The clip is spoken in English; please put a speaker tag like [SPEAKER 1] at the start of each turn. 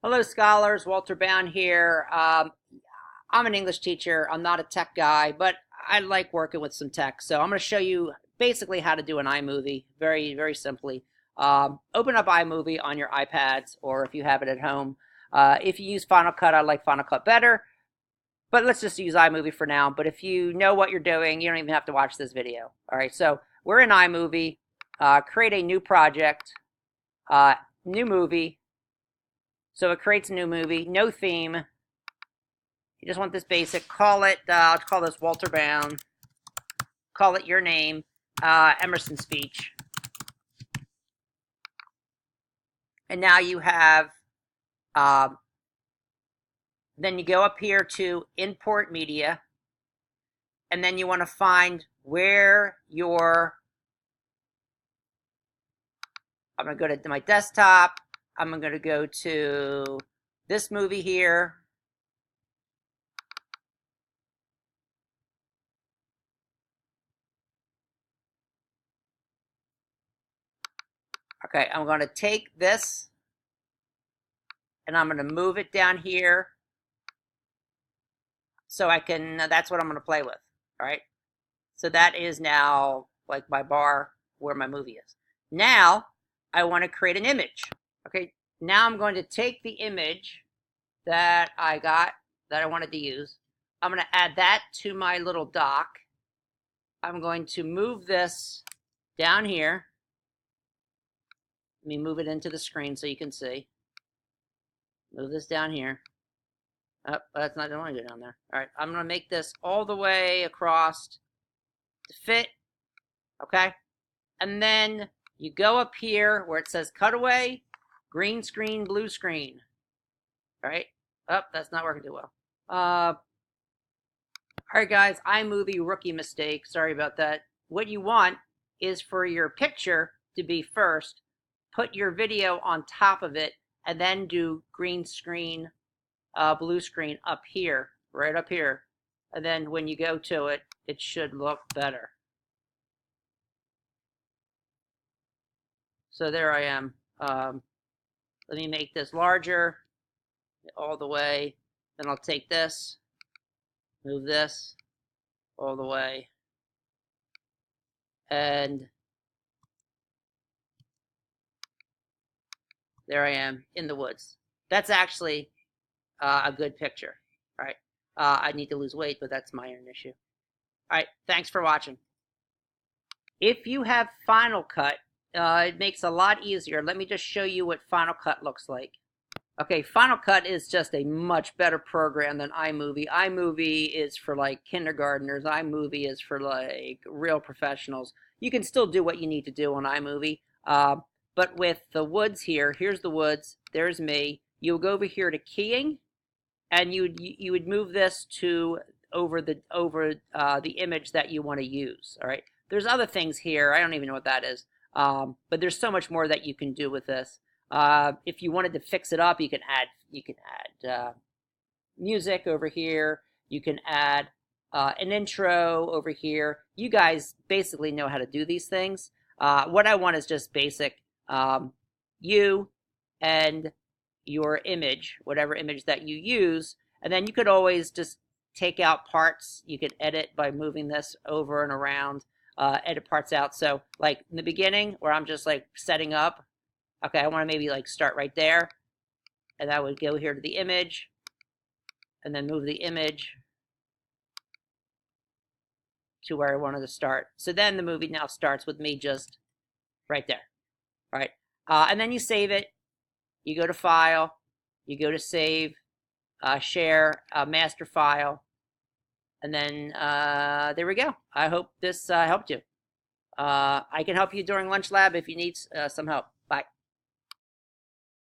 [SPEAKER 1] Hello, scholars. Walter Bowne here. I'm an English teacher. I'm not a tech guy, but I like working with some tech. So I'm going to show you basically how to do an iMovie very, very simply. Open up iMovie on your iPads or if you have it at home. If you use Final Cut, I like Final Cut better, but let's just use iMovie for now. But if you know what you're doing, you don't even have to watch this video. All right, so we're in iMovie. Create a new project, new movie. So it creates a new movie, no theme. You just want this basic. Call it, I'll call this Walter Bowne. Call it your name, Emerson Speech. And now you have, then you go up here to Import Media. And then you want to find where I'm going to go to my desktop. I'm going to go to this movie here. Okay, I'm going to take this and I'm going to move it down here so I can, that's what I'm going to play with. All right, so that is now like my bar where my movie is. Now I want to create an image. Okay, now I'm going to take the image that I got that I wanted to use. I'm going to add that to my little dock. I'm going to move this down here. Let me move it into the screen so you can see. Move this down here. Oh, that's not, I don't want to go down there. All right, I'm going to make this all the way across to fit. Okay, and then you go up here where it says cutaway, green screen, blue screen. All right. Oh, that's not working too well. All right, guys, iMovie rookie mistake. Sorry about that. What you want is for your picture to be first, put your video on top of it, and then do green screen, blue screen up here, right up here. And then when you go to it, it should look better. So there I am. Let me make this larger all the way. Then I'll take this, move this all the way, and there I am in the woods. That's actually a good picture. All right. I need to lose weight, but that's my own issue. All right. Thanks for watching. If you have Final Cut, it makes it a lot easier. Let me just show you what Final Cut looks like. Okay, Final Cut is just a much better program than iMovie. iMovie is for like kindergartners. iMovie is for like real professionals. You can still do what you need to do on iMovie. But with the woods here, here's the woods, there's me. You'll go over here to keying, and you would move this to over the image that you want to use. All right. There's other things here. I don't even know what that is. But there's so much more that you can do with this. If you wanted to fix it up, you can add music over here. You can add an intro over here. You guys basically know how to do these things. What I want is just basic you and your image, whatever image that you use, and then you could always just take out parts. You could edit by moving this over and around, edit parts out. So like in the beginning where I'm just like setting up, okay, I want to maybe like start right there, and I would go here to the image and then move the image to where I wanted to start. So then the movie now starts with me just right there. All right. And then you save it. You go to File. You go to Save, Share, Master File. And then there we go. I hope this helped you. I can help you during Lunch Lab if you need some help.